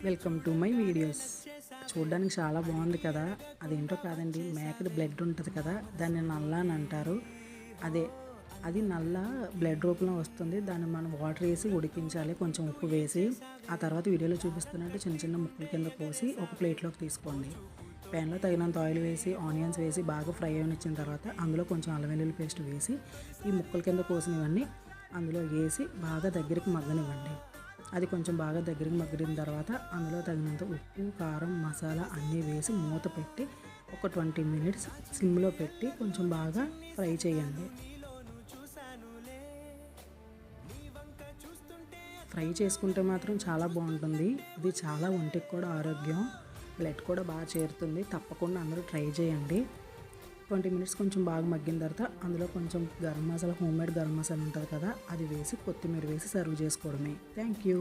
Welcome to my videos. చూడడానికి చాలా బాగుంది కదా. అదేంటో కాదండి, మేకది బ్లడ్ ఉంటుంది కదా, దాన్ని నల్ల అని అంటారు. అది నల్ల బ్లడ్ రూపంలో వస్తుంది. దాన్ని మనం వాటర్ వేసి ఉడికించాలి, కొంచెం ఉప్పు వేసి. ఆ తర్వాత వీడియోలో చూపిస్తున్నట్టు చిన్న చిన్న ముక్కల కింద కోసి ఒక ప్లేట్లోకి తీసుకోండి. ప్యాన్లో తగినంత ఆయిల్ వేసి ఆనియన్స్ వేసి బాగా ఫ్రై అవనిచ్చిన తర్వాత అందులో కొంచెం అల్లం వెల్లుల్లి పేస్ట్ వేసి ఈ ముక్కల కింద కోసినవన్నీ అందులో వేసి బాగా దగ్గరికి మగ్గనివ్వండి. అది కొంచెం బాగా దగ్గరికి మగ్గిన తర్వాత అందులో తగినంత ఉప్పు, కారం, మసాలా అన్నీ వేసి మూత పెట్టి ఒక 20 మినిట్స్ సిమ్లో పెట్టి కొంచెం బాగా ఫ్రై చేయండి. ఫ్రై చేసుకుంటే మాత్రం చాలా బాగుంటుంది. ఇది చాలా ఒంటికి కూడా ఆరోగ్యం, బ్లడ్ కూడా బాగా చేరుతుంది. తప్పకుండా అందరూ ట్రై చేయండి. 20 మినిట్స్ కొంచెం బాగా మగ్గిన తర్వాత అందులో కొంచెం గరం మసాలా, హోమ్ మేడ్ గరం మసాలా ఉంటుంది కదా, అది వేసి కొత్తిమీర వేసి సర్వ్ చేసుకోవడమే. Thank you.